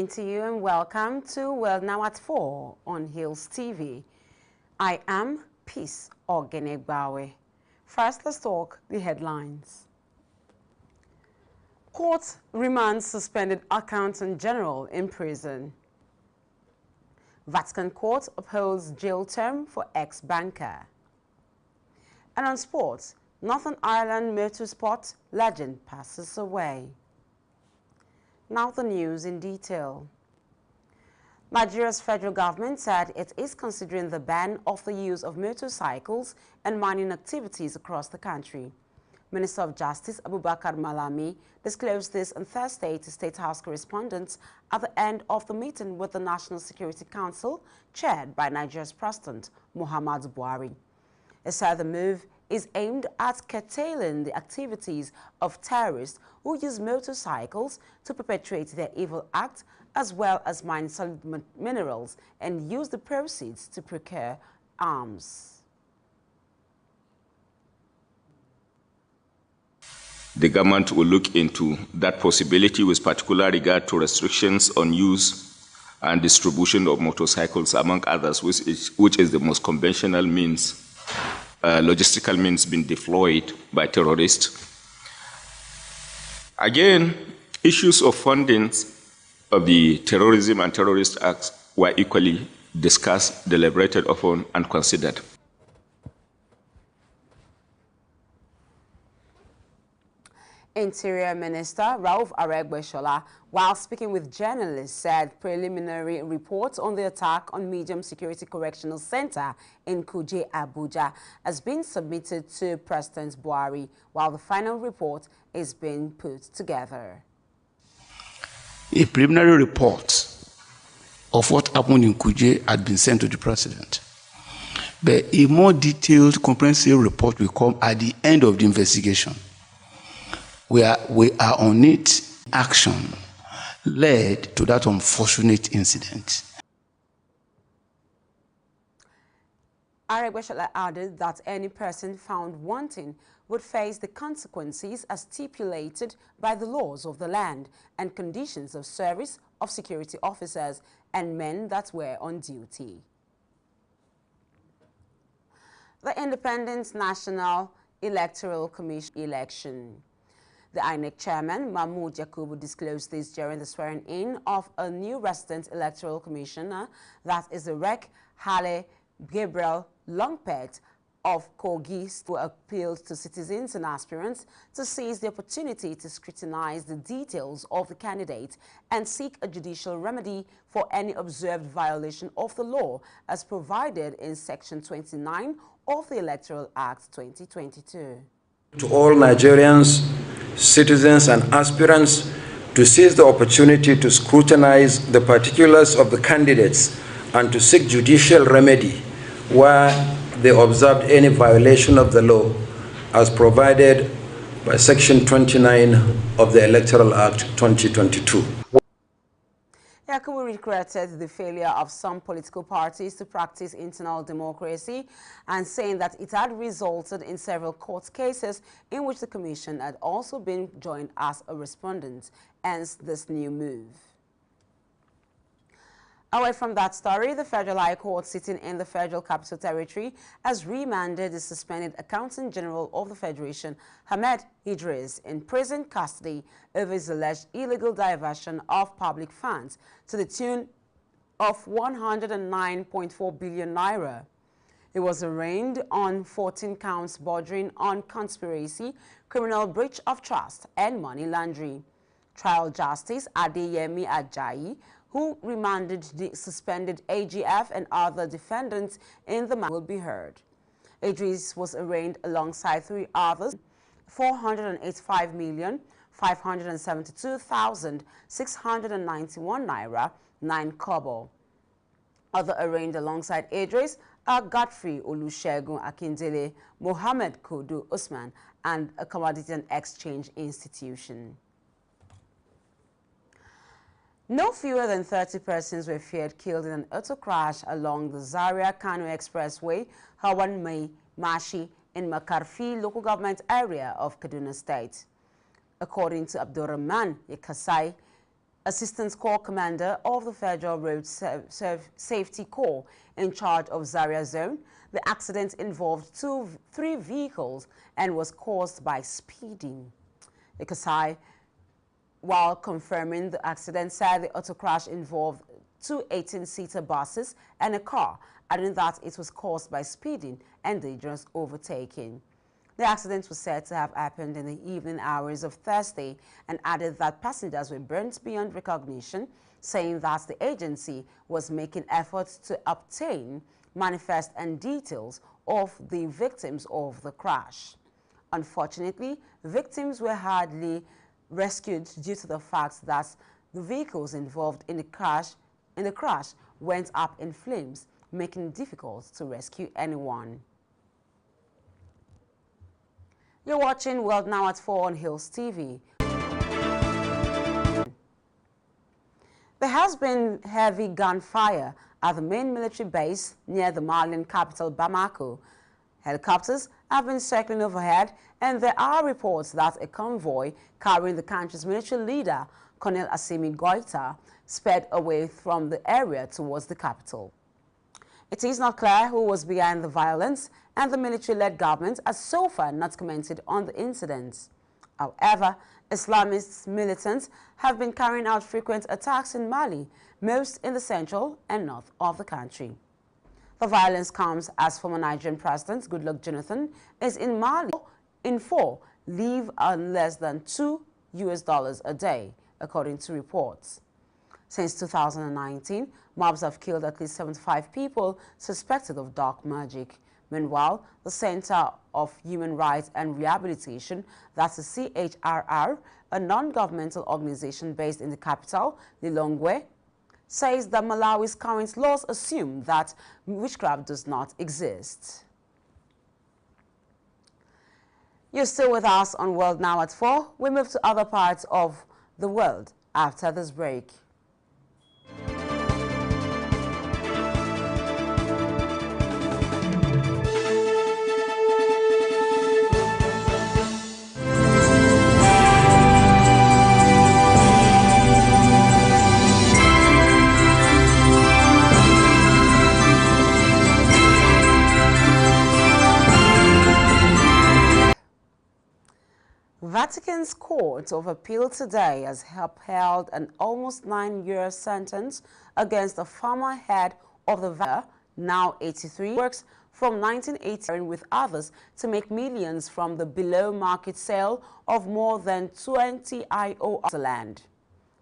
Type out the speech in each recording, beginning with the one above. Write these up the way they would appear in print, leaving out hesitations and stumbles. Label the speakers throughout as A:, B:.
A: evening to you and welcome to Wolrd Now at 4 on Hills TV. I am Peace Ogenegbawe. First, let's talk the headlines. Court remands suspended Accountant General in prison. Vatican Court upholds jail term for ex-banker. And on sports, Northern Ireland motorsport legend passes away. Now the news in detail. Nigeria's federal government said it is considering the ban of the use of motorcycles and mining activities across the country. Minister of Justice Abubakar Malami disclosed this on Thursday to State House correspondents at the end of the meeting with the National Security Council, chaired by Nigeria's President Muhammadu Buhari. He said the move is aimed at curtailing the activities of terrorists who use motorcycles to perpetrate their evil act, as well as mine solid minerals and use the proceeds to procure arms.
B: The government will look into that possibility with particular regard to restrictions on use and distribution of motorcycles, among others, which is the most conventional means, logistical means being deployed by terrorists. Again, issues of funding of the terrorism and terrorist acts were equally discussed, deliberated upon, and considered.
A: Interior Minister Rauf Aregbesola, while speaking with journalists, said preliminary reports on the attack on Medium Security Correctional Center in Kuje, Abuja, has been submitted to President Buhari, while the final report is being put together.
C: A preliminary report of what happened in Kuje had been sent to the President. But a more detailed, comprehensive report will come at the end of the investigation. We are on it. Action led to that unfortunate incident.
A: Aregbesola added that any person found wanting would face the consequences as stipulated by the laws of the land and conditions of service of security officers and men that were on duty. The Independent National Electoral Commission election. The INEC chairman, Mahmoud Yakubu, disclosed this during the swearing-in of a new resident electoral commissioner, that is the Rec. Hale Gabriel Longpet of Kogi, who appealed to citizens and aspirants to seize the opportunity to scrutinize the details of the candidate and seek a judicial remedy for any observed violation of the law as provided in Section 29 of the Electoral Act 2022.
D: To all Nigerians, citizens and aspirants to seize the opportunity to scrutinize the particulars of the candidates and to seek judicial remedy where they observed any violation of the law as provided by Section 29 of the Electoral Act 2022.
A: Yakubu regretted the failure of some political parties to practice internal democracy and saying that it had resulted in several court cases in which the commission had also been joined as a respondent, hence this new move. Away from that story, the Federal High Court sitting in the Federal Capital Territory has remanded the suspended Accountant General of the Federation, Ahmed Idris, in prison custody over his alleged illegal diversion of public funds to the tune of 109.4 billion naira. He was arraigned on 14 counts bordering on conspiracy, criminal breach of trust, and money laundering. Trial Justice Adeyemi Ajayi, who remanded the suspended AGF and other defendants in the matter, will be heard. Idris was arraigned alongside 3 others, 485,572,691 naira, 9 kobo. Other arraigned alongside Idris are Godfrey Olusegun Akindele, Mohammed Kodu Usman, and a Commodity and Exchange Institution. No fewer than 30 persons were feared killed in an auto crash along the Zaria-Kano Expressway, Hawan Mai Mashi, in Makarfi local government area of Kaduna State. According to Abdurrahman Yakasai, Assistant Corps Commander of the Federal Road Safety Corps in charge of Zaria Zone, the accident involved three vehicles and was caused by speeding. The Kasai, while confirming the accident, said the auto crash involved two 18-seater buses and a car, adding that it was caused by speeding and dangerous overtaking. The accident was said to have happened in the evening hours of Thursday and added that passengers were burnt beyond recognition, saying that the agency was making efforts to obtain manifest and details of the victims of the crash. Unfortunately, victims were hardly rescued due to the fact that the vehicles involved in the crash went up in flames, making it difficult to rescue anyone. You're watching World Now at 4 on Hills TV. There has been heavy gunfire at the main military base near the Malian capital, Bamako. Helicopters have been circling overhead, and there are reports that a convoy carrying the country's military leader, Colonel Assimi Goïta, sped away from the area towards the capital. It is not clear who was behind the violence, and the military-led government has so far not commented on the incidents. However, Islamist militants have been carrying out frequent attacks in Mali, most in the central and north of the country. The violence comes as former Nigerian President Goodluck Jonathan is in Mali for live on less than $2 a day, according to reports. Since 2019, mobs have killed at least 75 people suspected of dark magic. Meanwhile, the Center of Human Rights and Rehabilitation, that's the CHRR, a non-governmental organization based in the capital, Lilongwe, says that Malawi's current laws assume that witchcraft does not exist. You're still with us on World Now at 4. We move to other parts of the world after this break. Vatican's Court of Appeal today has upheld an almost 9-year sentence against the former head of the Vatican, now 83, works from 1980 with others to make millions from the below-market sale of more than 20 IOR land.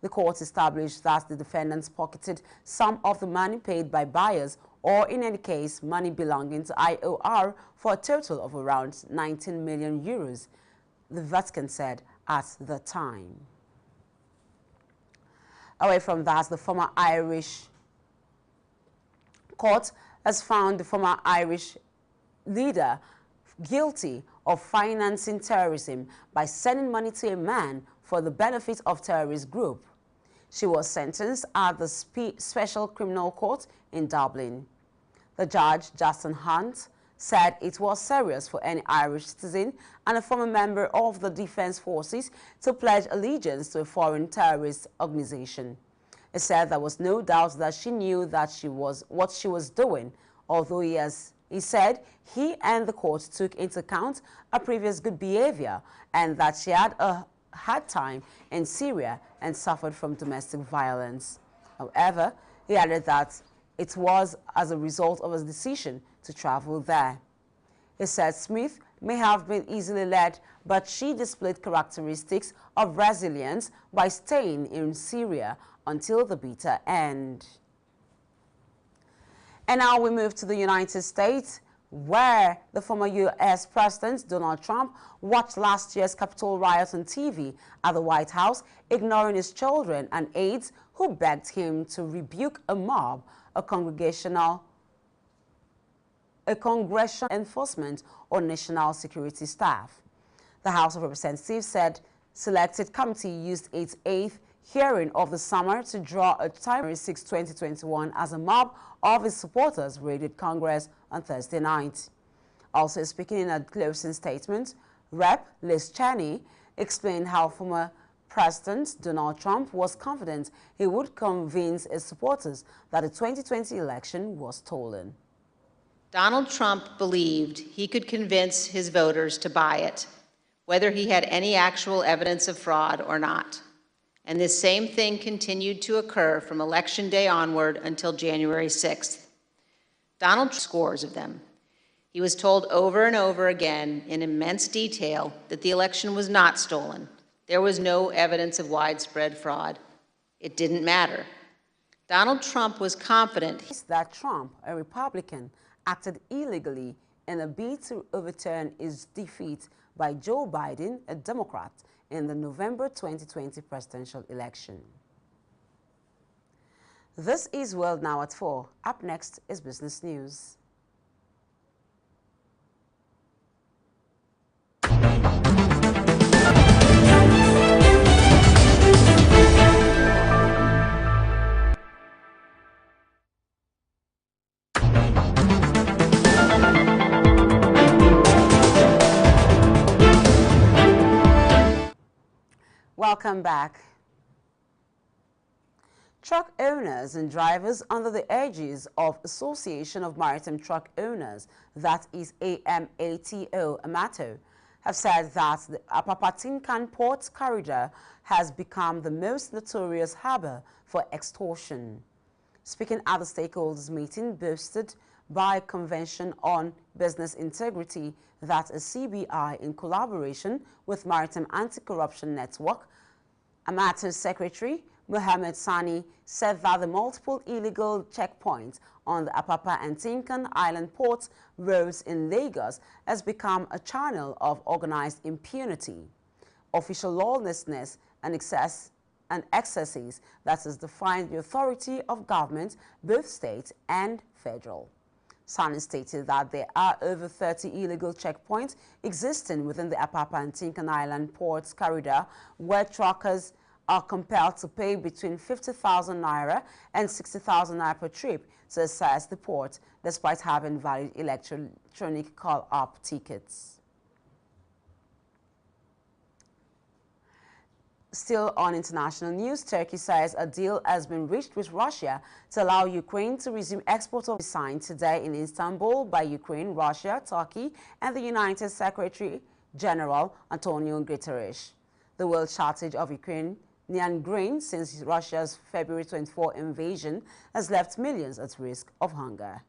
A: The court established that the defendants pocketed some of the money paid by buyers, or in any case, money belonging to IOR, for a total of around 19 million euros. The Vatican said at the time. Away from that, the former Irish court has found the former Irish leader guilty of financing terrorism by sending money to a man for the benefit of terrorist group. She was sentenced at the Special Criminal Court in Dublin. The judge, Justin Hunt, said it was serious for any Irish citizen and a former member of the Defense Forces to pledge allegiance to a foreign terrorist organization. It said there was no doubt that she knew that what she was doing, although he said he and the court took into account her previous good behavior and that she had a hard time in Syria and suffered from domestic violence. However, he added that it was as a result of his decision to travel there. He said Smith may have been easily led, but she displayed characteristics of resilience by staying in Syria until the bitter end. And now we move to the United States, where the former U.S. President Donald Trump watched last year's Capitol riot on TV at the White House, ignoring his children and aides who begged him to rebuke a mob, a congressional enforcement or national security staff. The House of Representatives said selected committee used its 8th hearing of the summer to draw a January 6, 2021 as a mob of its supporters raided Congress on Thursday night. Also speaking in a closing statement, Rep. Liz Cheney explained how former President Donald Trump was confident he would convince his supporters that the 2020 election was stolen.
E: Donald Trump believed he could convince his voters to buy it, whether he had any actual evidence of fraud or not. And this same thing continued to occur from Election Day onward until January 6th. Donald scores of them. He was told over and over again in immense detail that the election was not stolen. There was no evidence of widespread fraud. It didn't matter. Donald Trump was confident
A: that Trump, a Republican, acted illegally in a bid to overturn his defeat by Joe Biden, a Democrat, in the November 2020 presidential election. This is World Now at 4. Up next is Business News. Welcome back. Truck owners and drivers under the aegis of Association of Maritime Truck Owners, that is AMATO, AMATO, have said that the Apapa-Tinkan Port Corridor has become the most notorious harbor for extortion. Speaking at the stakeholders meeting boosted by Convention on Business Integrity, that is CBI, in collaboration with Maritime Anti-Corruption Network, AMATO's Secretary Mohammed Sani said that the multiple illegal checkpoints on the Apapa and Tinkan Island port roads in Lagos has become a channel of organized impunity, official lawlessness, and excesses that has defined the authority of government, both state and federal. Sani stated that there are over 30 illegal checkpoints existing within the Apapa and Tinkan Island ports corridor, where truckers are compelled to pay between 50,000 naira and 60,000 naira per trip to access the port, despite having valid electronic call-up tickets. Still on international news, Turkey says a deal has been reached with Russia to allow Ukraine to resume export of signed today in Istanbul by Ukraine, Russia, Turkey, and the United Secretary General Antonio Guterres. The world shortage of Ukrainian grain since Russia's February 24 invasion has left millions at risk of hunger.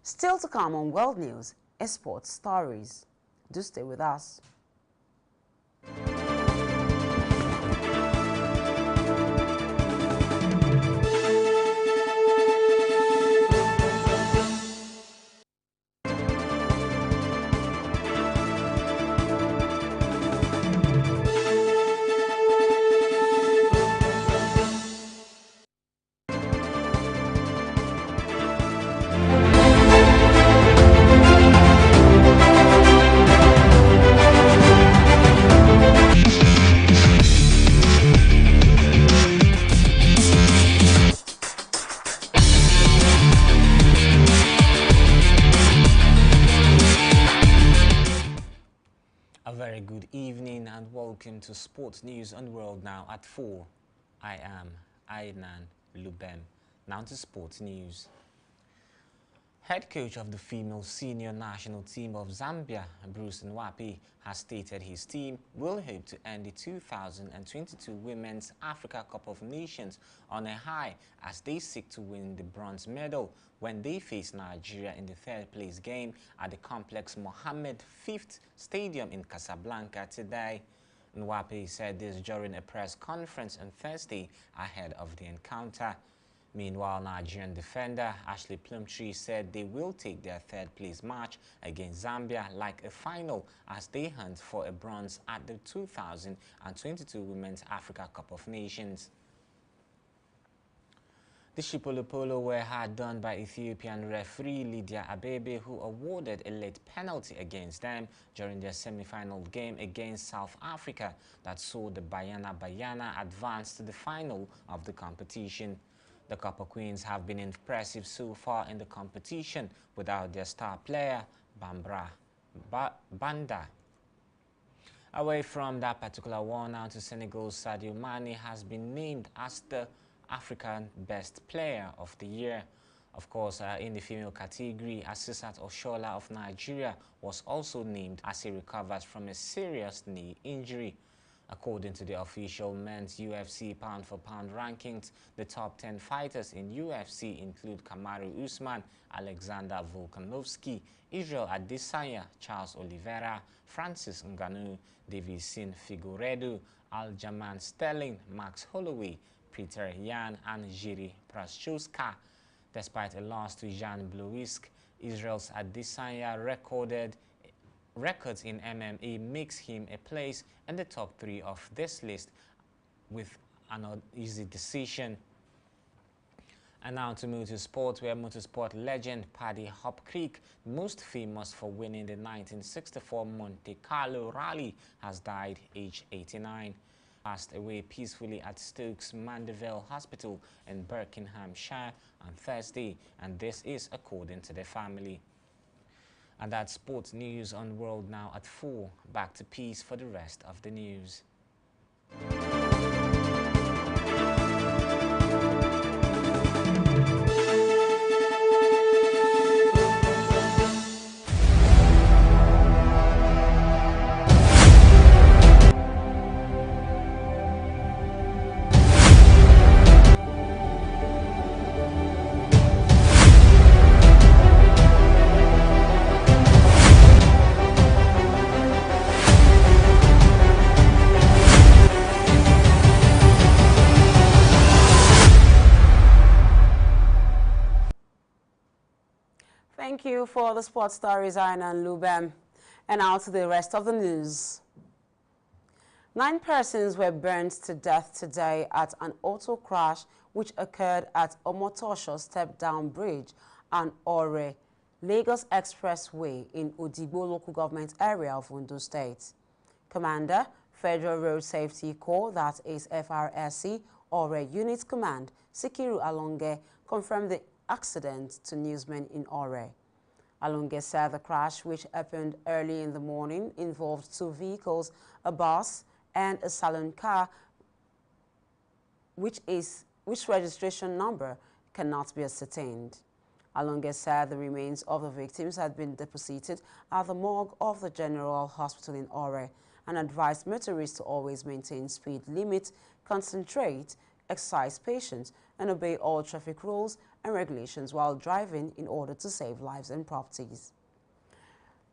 A: Still to come on World News, sports stories. Do stay with us.
F: Welcome to Sports News on World Now at 4. I am Ainan Lubem. Now to Sports News. Head coach of the female senior national team of Zambia, Bruce Nwapi, has stated his team will hope to end the 2022 Women's Africa Cup of Nations on a high as they seek to win the bronze medal when they face Nigeria in the third-place game at the Complex Mohammed V Stadium in Casablanca today. Nwapi said this during a press conference on Thursday ahead of the encounter. Meanwhile, Nigerian defender Ashley Plumtree said they will take their third-place match against Zambia like a final as they hunt for a bronze at the 2022 Women's Africa Cup of Nations. The Shipolo were hard done by Ethiopian referee Lydia Abebe, who awarded a late penalty against them during their semi-final game against South Africa that saw the Bayana advance to the final of the competition. The Copper Queens have been impressive so far in the competition without their star player, Banda. Away from that particular one, now to Senegal, Sadio Mane has been named as the African Best Player of the Year. Of course, in the female category, Asisat Oshola of Nigeria was also named as he recovers from a serious knee injury. According to the official men's UFC pound-for-pound rankings, the top 10 fighters in UFC include Kamaru Usman, Alexander Volkanovski, Israel Adesanya, Charles Oliveira, Francis Ngannou, Davison Figueiredo, Aljamain Sterling, Max Holloway, Peter Yan, and Jiří Prochazka. Despite a loss to Jan Blachowicz, Israel's Adesanya records in MMA makes him a place in the top 3 of this list with an easy decision. And now to motorsport, where motorsport legend Paddy Hopkirk, most famous for winning the 1964 Monte Carlo Rally, has died aged 89. Passed away peacefully at Stokes Mandeville Hospital in Buckinghamshire on Thursday, and this is according to the family. And that's sports news on World Now at 4. Back to Peace for the rest of the news.
A: Thank you for the sports stories, Ainan Lubem. And now to the rest of the news. 9 persons were burned to death today at an auto crash which occurred at Omotosho Step-Down Bridge and Ore, Lagos Expressway in Odigbo local government area of Ondo State. Commander, Federal Road Safety Corps, that is FRSC, Ore Unit Command, Sikiru Alonge, confirmed the accident to newsmen in Ore. Alonge said the crash, which happened early in the morning, involved 2 vehicles, a bus and a saloon car, which registration number cannot be ascertained. Alonge said the remains of the victims had been deposited at the morgue of the General Hospital in Ore and advised motorists to always maintain speed limits, concentrate, exercise patience, and obey all traffic rules and regulations while driving in order to save lives and properties.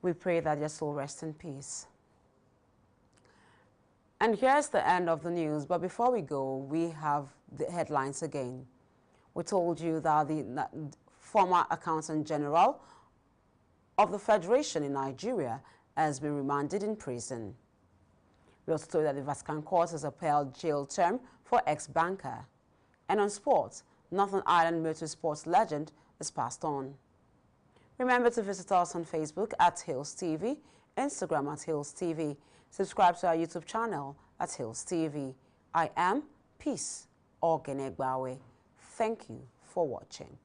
A: We pray that your soul rest in peace. And here's the end of the news, but before we go, we have the headlines again. We told you that the former Accountant General of the Federation in Nigeria has been remanded in prison. We also told that the Vatican Court has upheld jail term for ex-banker. And on sports, Northern Ireland motorsports legend is passed on. Remember to visit us on Facebook at Hills TV, Instagram at Hills TV. Subscribe to our YouTube channel at Hills TV. I am Peace Ogenegbawe. Thank you for watching.